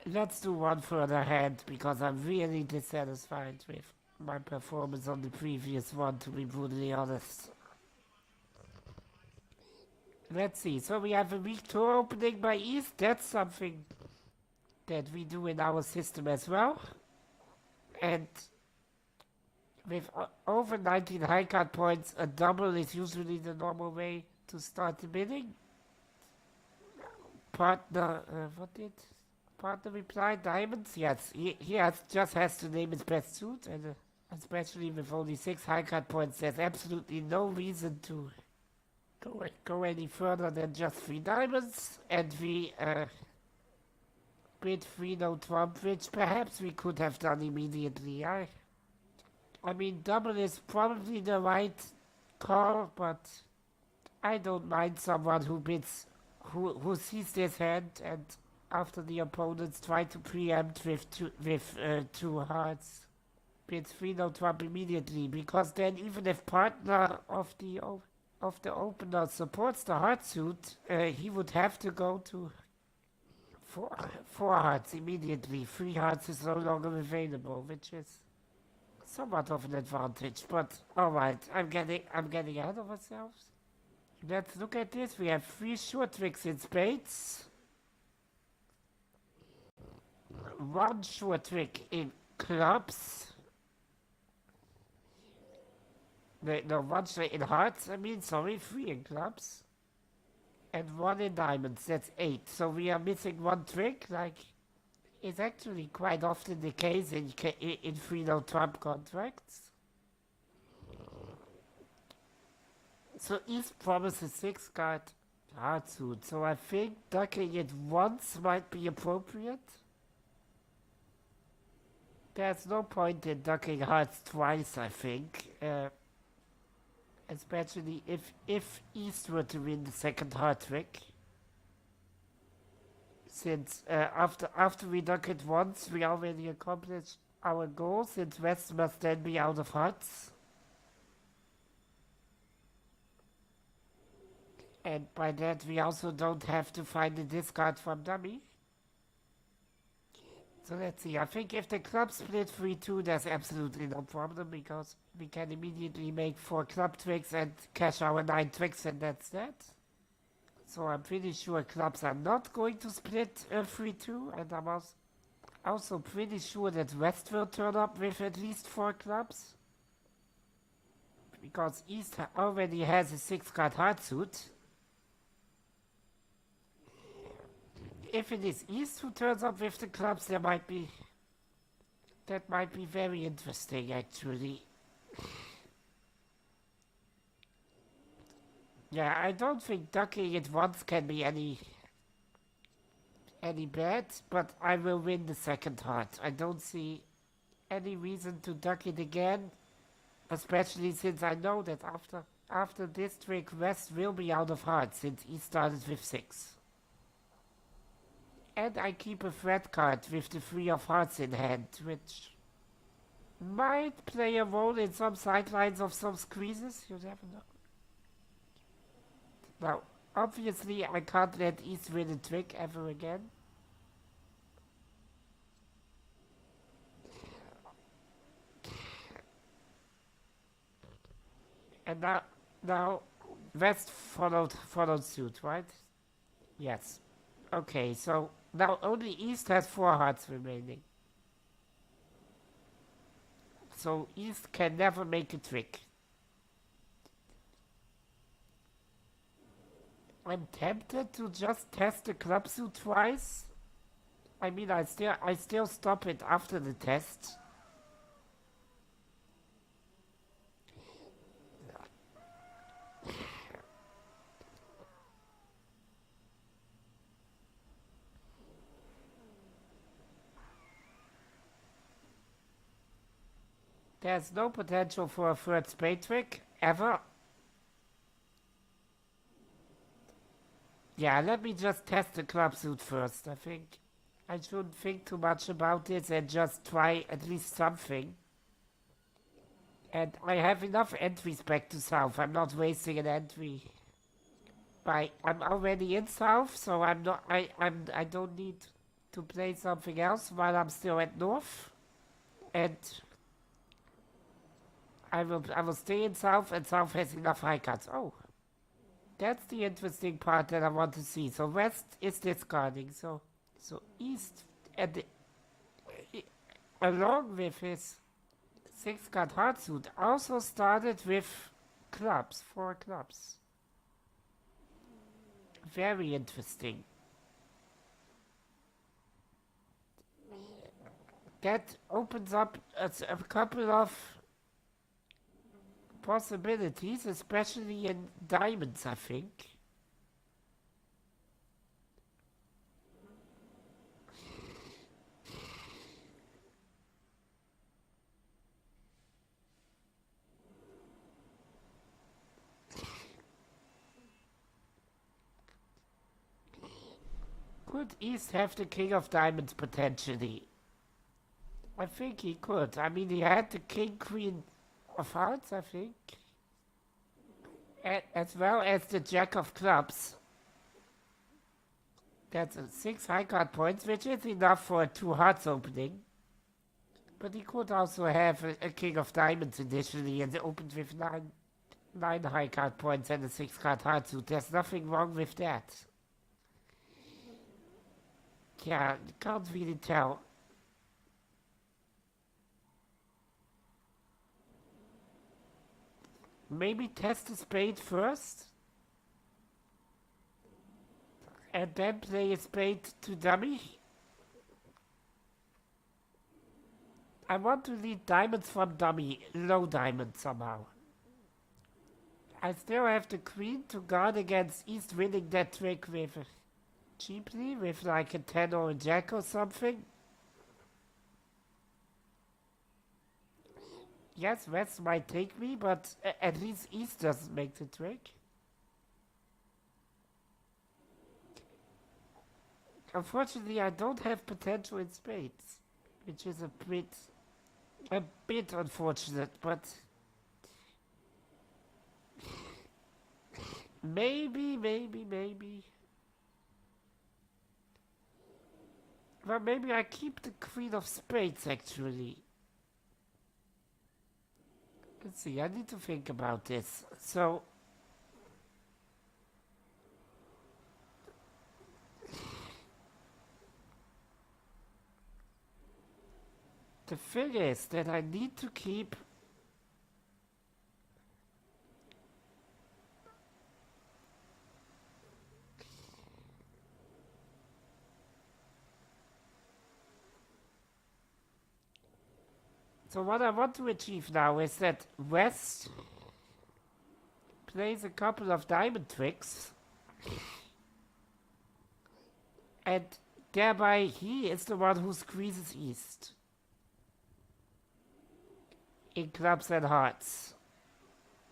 Let's do one further hand because I'm really dissatisfied with my performance on the previous one, to be brutally honest. Let's see. So we have a weak tour opening by East. That's something that we do in our system as well. And with over 19 high card points, a double is usually the normal way to start the bidding. Partner, what did partner reply? Diamonds? Yes, just has to name his best suit, and especially with only 6 high card points, there's absolutely no reason to go any further than just 3 diamonds, and we bid 3 no trump, which perhaps we could have done immediately. I mean, double is probably the right call, but I don't mind someone who bids, who sees this hand and after the opponents try to preempt with two hearts, bids 3 no trump immediately, because then even if partner of the opener supports the heart suit, he would have to go to four hearts immediately. 3 hearts is no longer available, which is somewhat of an advantage. But all right, I'm getting ahead of ourselves. Let's look at this. We have 3 short tricks in spades, 1 short trick in clubs. No, 1 trick in hearts. I mean, sorry, 3 in clubs, and 1 in diamonds. That's 8. So we are missing 1 trick. Like, it's actually quite often the case in 3 no trump contracts. So East promises 6 card hard suit. So I think ducking it once might be appropriate. There's no point in ducking hearts twice, I think. Especially if East were to win the second heart trick. Since after we duck it once, we already accomplished our goal, since West must then be out of hearts. And by that, we also don't have to find a discard from dummy. So let's see. I think if the club split 3-2, there's absolutely no problem, because we can immediately make 4 club tricks and cash our 9 tricks, and that's that. So I'm pretty sure clubs are not going to split 3-2, and I'm also pretty sure that West will turn up with at least 4 clubs, because East already has a 6 card hard suit. If it is East who turns up with the clubs, that might be very interesting, actually. Yeah, I don't think ducking it once can be any bad, but I will win the second heart. I don't see any reason to duck it again, especially since I know that after this trick, West will be out of hearts, since he started with 6. And I keep a threat card with the 3 of hearts in hand, which might play a role in some sidelines of some squeezes. You never know. Now, obviously, I can't let East win a trick ever again. And now West followed suit, right? Yes. Okay, so now only East has 4 hearts remaining. So East can never make a trick. I'm tempted to just test the club suit twice. I mean, I still stop it after the test. There's no potential for a third spade trick, ever. Yeah, let me just test the club suit first. I think I shouldn't think too much about this and just try at least something. And I have enough entries back to south. I'm not wasting an entry. I'm already in south, so I don't need to play something else while I'm still at North, and I will stay in South, and South has enough high cards. Oh, that's the interesting part that I want to see. So West is discarding. So East, and along with his 6-card hard suit, also started with clubs, 4 clubs. Very interesting. That opens up a couple of possibilities, especially in diamonds, I think. Could East have the King of Diamonds potentially? I think he could. I mean, he had the King Queen of Hearts, I think, as well as the Jack of Clubs. That's 6 high card points, which is enough for a 2 hearts opening. But he could also have a King of Diamonds initially and opened with 9 high card points and a 6-card heart suit. There's nothing wrong with that. Yeah, can't really tell. Maybe test the spade first, and then play a spade to dummy. I want to lead diamonds from dummy, low diamond somehow. I still have the queen to guard against East winning that trick with cheaply, with like a 10 or a jack or something. Yes, West might take me, but at least East doesn't make the trick. Unfortunately, I don't have potential in spades, which is a bit unfortunate, but maybe. Well, maybe I keep the Queen of Spades, actually. Let's see, I need to think about this. So, the thing is that I need to keep So what I want to achieve now is that West plays a couple of diamond tricks, and thereby he is the one who squeezes East in clubs and hearts.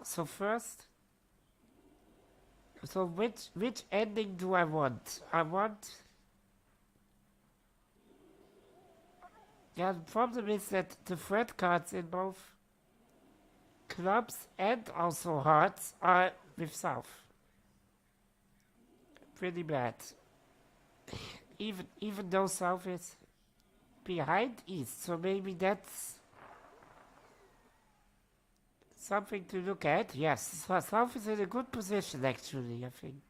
So first, which ending do I want? Yeah, the problem is that the threat cards in both clubs and also hearts are with South. Pretty bad. Even though South is behind East, so maybe that's something to look at. Yes, South is in a good position actually, I think.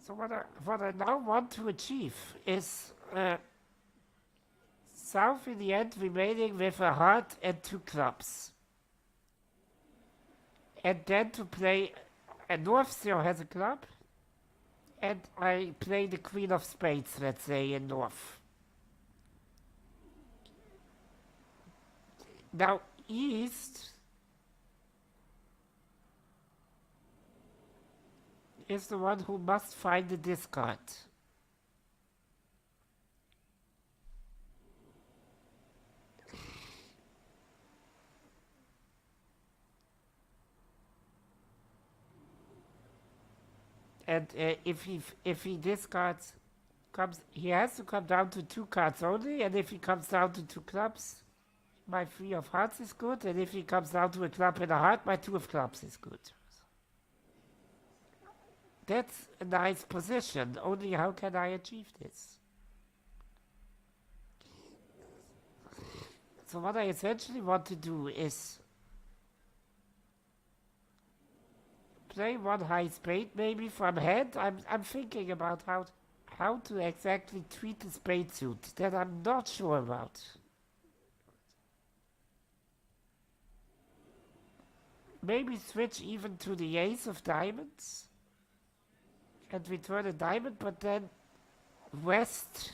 So what I now want to achieve is South in the end remaining with a heart and 2 clubs. And then to play, and North still has a club, and I play the Queen of Spades, let's say, in North. Now, East is the one who must find the discard. And if he discards, he has to come down to 2 cards only, and if he comes down to 2 clubs, my 3 of hearts is good, and if he comes down to a club and a heart, my 2 of clubs is good. That's a nice position, only how can I achieve this? So what I essentially want to do is play one high spade maybe from hand. I'm thinking about how to exactly treat the spade suit that I'm not sure about. Maybe switch even to the ace of diamonds and return a diamond, but then West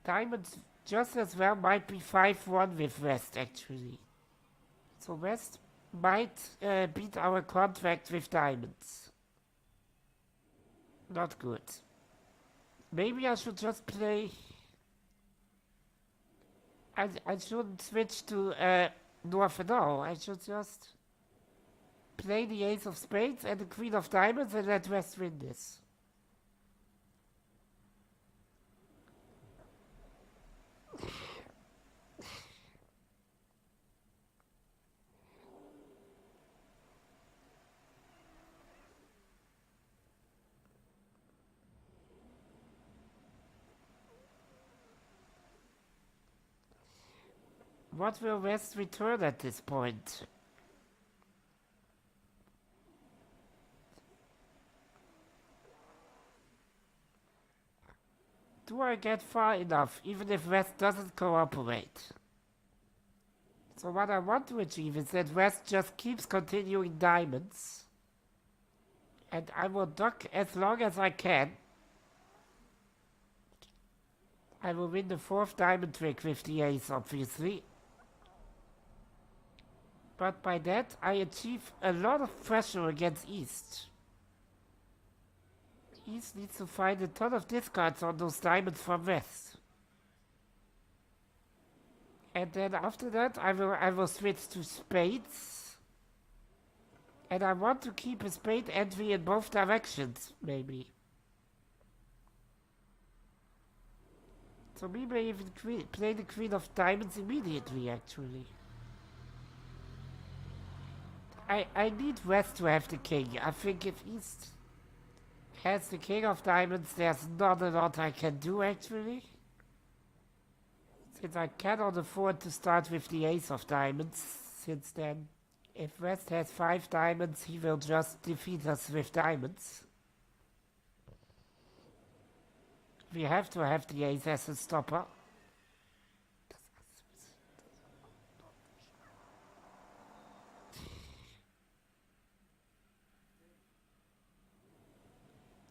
diamonds just as well might be 5-1 with West actually. So West might beat our contract with diamonds. Not good. Maybe I should just play. I shouldn't switch to North at all. I should just play the ace of spades and the queen of diamonds and let West win this. What will West return at this point? Do I get far enough, even if West doesn't cooperate? So what I want to achieve is that West just keeps continuing diamonds. And I will duck as long as I can. I will win the fourth diamond trick with the ace, obviously. But by that, I achieve a lot of pressure against East. East needs to find a ton of discards on those diamonds from West. And then after that, I will switch to spades. And I want to keep a spade entry in both directions, maybe. So we may even play the queen of diamonds immediately, actually. I need West to have the king. I think if East has the king of diamonds, there's not a lot I can do, actually. Since I cannot afford to start with the ace of diamonds, since then, if West has 5 diamonds, he will just defeat us with diamonds. We have to have the ace as a stopper.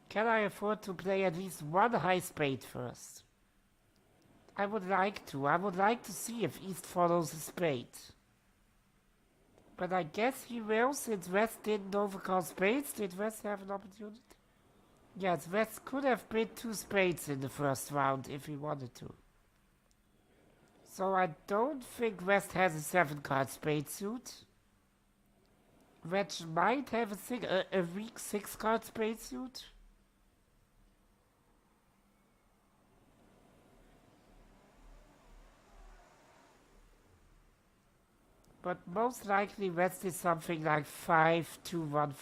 Can I afford to play at least one high spade first? I would like to. I would like to see if East follows a spade. But I guess he will, since West didn't overcall spades. Did West have an opportunity? Yes, West could have played 2 spades in the first round if he wanted to. So I don't think West has a 7-card spade suit. Wedge might have a weak 6-card spade suit. But most likely West is something like 5-2-1,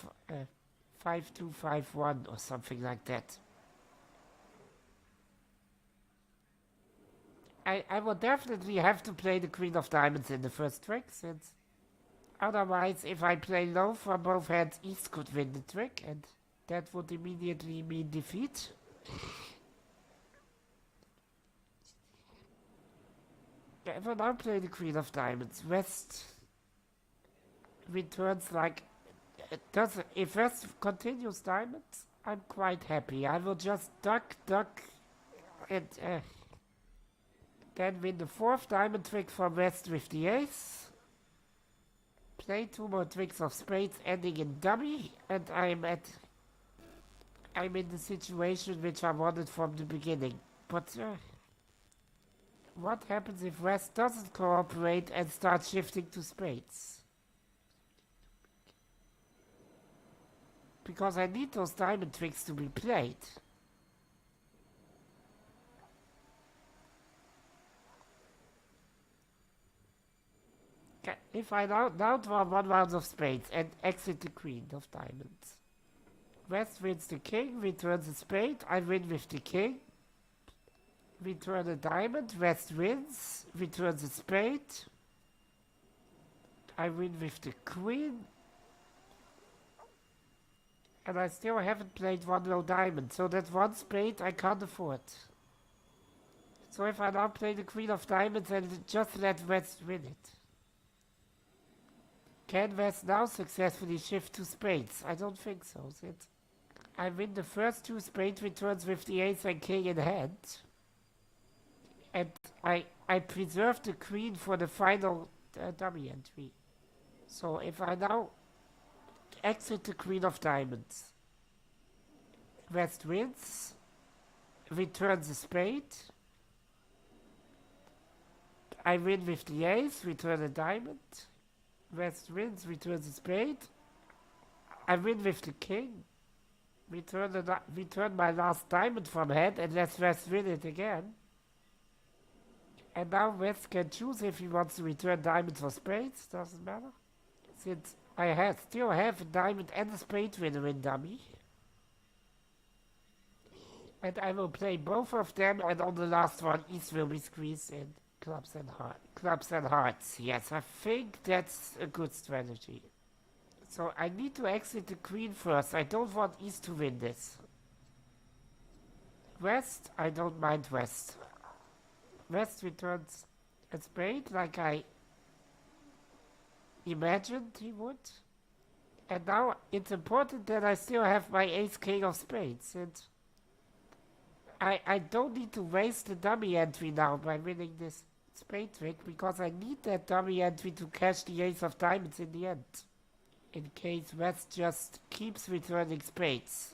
5-2-5-1 or something like that. I will definitely have to play the queen of diamonds in the first trick, since otherwise if I play low from both hands, East could win the trick, and that would immediately mean defeat. I will now play the queen of diamonds. West returns like... if West continues diamonds, I'm quite happy. I will just duck, and then win the 4th diamond trick from West with the ace. Play 2 more tricks of spades ending in dummy, and I'm in the situation which I wanted from the beginning. But what happens if West doesn't cooperate and starts shifting to spades? Because I need those diamond tricks to be played. If I now draw 1 round of spades and exit the queen of diamonds, West wins the king, returns a spade, I win with the king. Return a diamond, West wins, returns a spade. I win with the queen. And I still haven't played one low diamond, so that one spade I can't afford. So if I now play the queen of diamonds and just let West win it. Can West now successfully shift to spades? I don't think so. I win the first two spade returns with the ace and king in hand. And I preserve the queen for the final dummy entry. So if I now exit the queen of diamonds, West wins, returns a spade. I win with the ace, return a diamond. West wins, returns a spade. I win with the king. Return my last diamond from hand and let West win it again. And now West can choose if he wants to return diamonds or spades, doesn't matter. Since I still have a diamond and a spade winner in dummy. And I will play both of them, and on the last one East will be squeezed in. Clubs and hearts. Yes, I think that's a good strategy. So I need to exit the queen first. I don't want East to win this. West, I don't mind West. West returns a spade like I imagined he would. And now it's important that I still have my ace king of spades. And I don't need to waste the dummy entry now by winning this spade trick, because I need that dummy entry to cash the ace of diamonds in the end. In case West just keeps returning spades.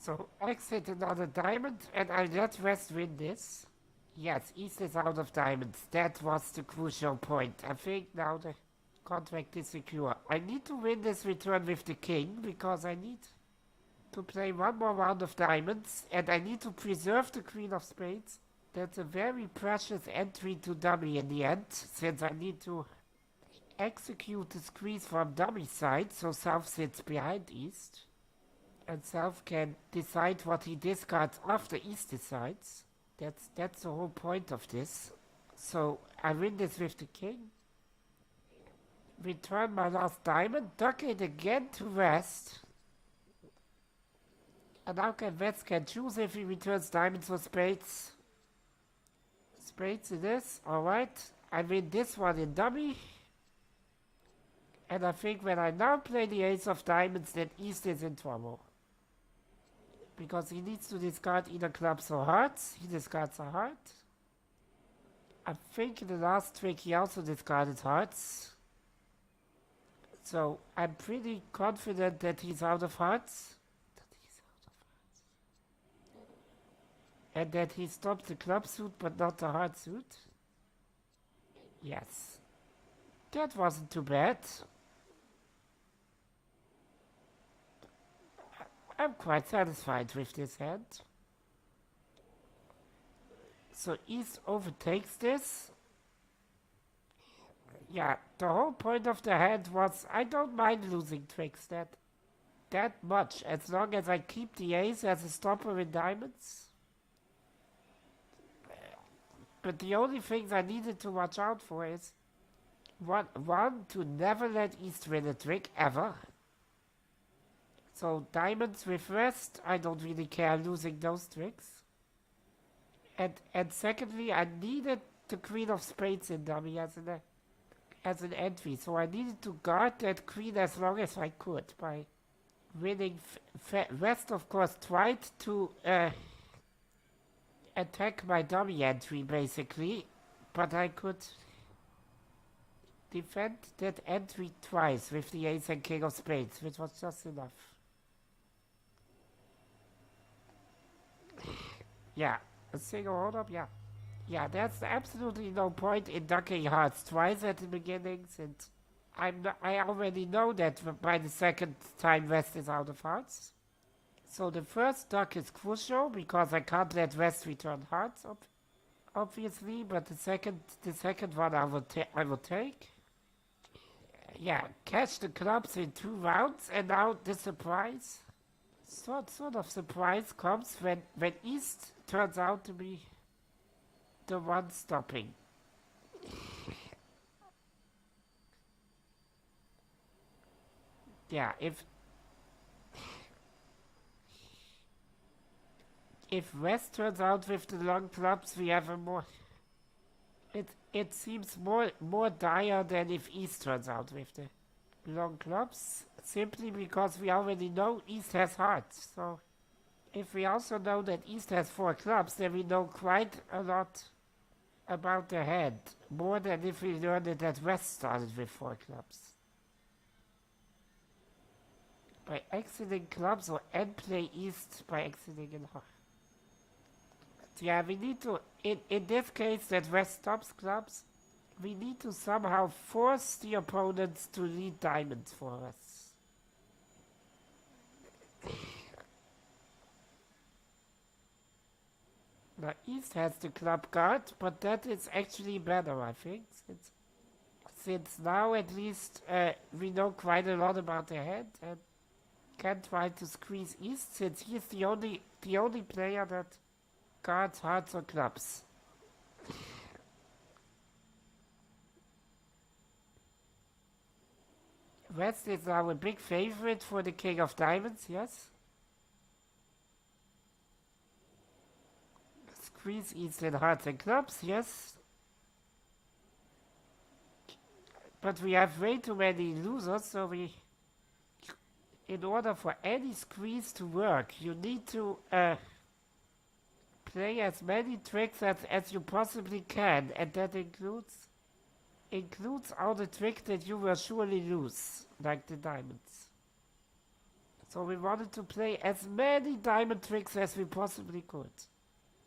So exit another diamond, and I let West win this. Yes, East is out of diamonds. That was the crucial point. I think now the contract is secure. I need to win this return with the king, because I need to play one more round of diamonds, and I need to preserve the queen of spades. That's a very precious entry to dummy in the end, since I need to execute the squeeze from dummy side, so South sits behind East. And South can decide what he discards after East decides. That's the whole point of this. So I win this with the king. Return my last diamond, duck it again to West. And now West can choose if he returns diamonds or spades. Spades it is, alright. I win this one in dummy. And I think when I now play the ace of diamonds, then East is in trouble. Because he needs to discard either clubs or hearts. He discards a heart. I think in the last trick he also discarded hearts. So I'm pretty confident that he's out of hearts. And that he stopped the club suit but not the heart suit. Yes. That wasn't too bad. I'm quite satisfied with this hand. So East overtakes this. Yeah, the whole point of the hand was I don't mind losing tricks that much, as long as I keep the ace as a stopper in diamonds. But the only things I needed to watch out for is one to never let East win a trick ever. So diamonds with West, I don't really care losing those tricks. And secondly, I needed the queen of spades in dummy as an entry. So I needed to guard that queen as long as I could by winning. West, of course, tried to attack my dummy entry, basically. But I could defend that entry twice with the ace and king of spades, which was just enough. Yeah, a single hold up, yeah. Yeah, there's absolutely no point in ducking hearts twice at the beginning, since I already know that by the second time West is out of hearts. So the first duck is crucial, because I can't let West return hearts, obviously, but the second one I will take. Yeah, catch the clubs in 2 rounds, and now the surprise. Sort of surprise comes when East turns out to be the one stopping. Yeah, if West turns out with the long clubs, we have a more. It seems more dire than if East turns out with the long clubs, simply because we already know East has hearts. So if we also know that East has four clubs, then we know quite a lot about the hand, more than if we learned it that West started with four clubs. By exiting clubs or end play East by exiting in heart. Yeah, we need to, in this case that West stops clubs, we need to somehow force the opponents to lead diamonds for us. Now East has the club guard, but that is actually better, I think, since now at least we know quite a lot about the hand and can try to squeeze East, since he's the only player that guards hearts or clubs. West is now a big favorite for the King of Diamonds, yes? Squeeze East in hearts and clubs, yes? But we have way too many losers, so in order for any squeeze to work, you need to play as many tricks as you possibly can, and that includes all the tricks that you will surely lose, like the diamonds. So we wanted to play as many diamond tricks as we possibly could.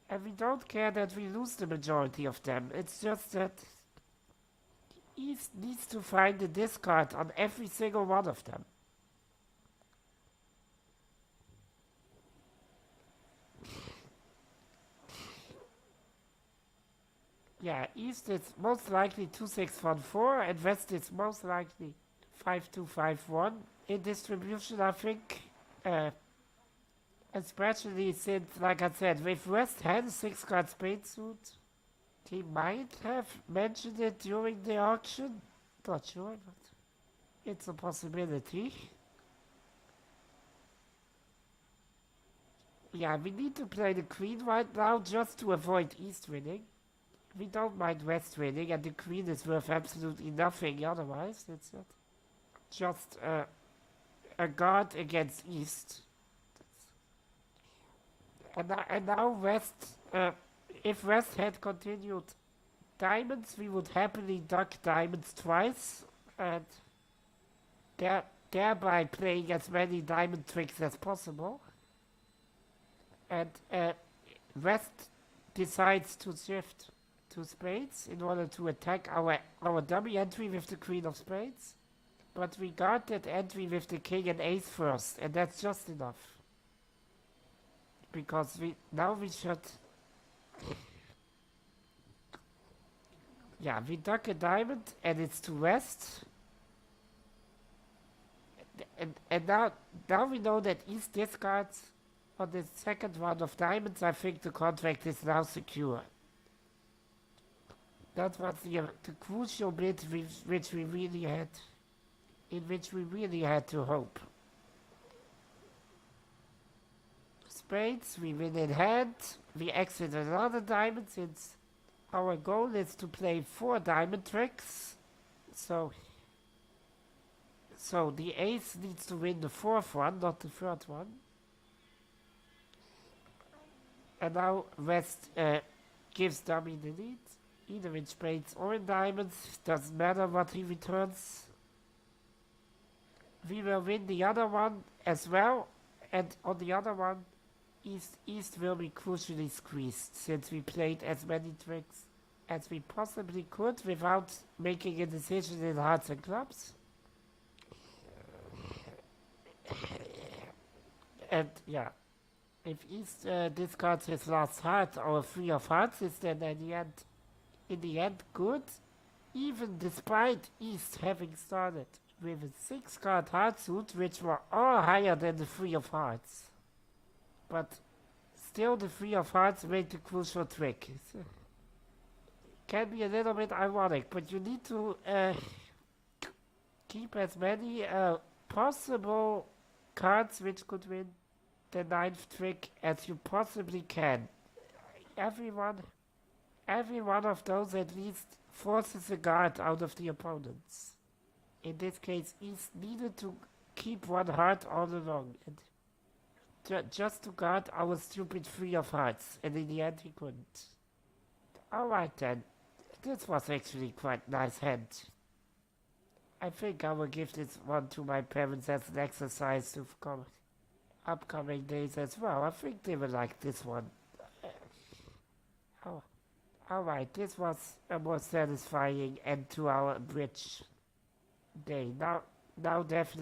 And we don't care that we lose the majority of them, it's just that East needs to find a discard on every single one of them. Yeah, East is most likely 2614 and West is most likely 5251 in distribution, I think. Especially since, like I said, with West had a 6-card spade suit. He might have mentioned it during the auction. Not sure, but it's a possibility. Yeah, we need to play the queen right now just to avoid East winning. We don't mind West winning, and the queen is worth absolutely nothing otherwise. It's just a guard against East. And now West, if West had continued diamonds, we would happily duck diamonds twice, and thereby playing as many diamond tricks as possible. And West decides to shift to spades in order to attack our dummy entry with the queen of spades. But we guard that entry with the king and ace first, and that's just enough. Because we should... Yeah, we duck a diamond, and it's to West. And now we know that East discards on the second round of diamonds. I think the contract is now secure. That was the crucial bit in which we really had to hope. Spades, we win in hand. We exit another diamond since our goal is to play 4 diamond tricks. So the ace needs to win the 4th one, not the 3rd one. And now West gives dummy the lead, either in spades or in diamonds. Doesn't matter what he returns. We will win the other one as well, and on the other one, East will be crucially squeezed, since we played as many tricks as we possibly could without making a decision in hearts and clubs. And yeah, if East discards his last heart or 3 of hearts, is then in the end good, even despite East having started with a 6-card heart suit, which were all higher than the 3 of hearts. but still the three of hearts made the crucial trick. Can be a little bit ironic, but you need to keep as many possible cards which could win the ninth trick as you possibly can. Everyone, every one of those at least forces a guard out of the opponents. In this case, East needed to keep one heart all along, and just to guard our stupid three of hearts, and in the end he couldn't. Alright then, this was actually quite nice hand. I think I will give this one to my parents as an exercise to upcoming days as well. I think they will like this one. Oh, alright, this was a more satisfying end to our bridge day. Now definitely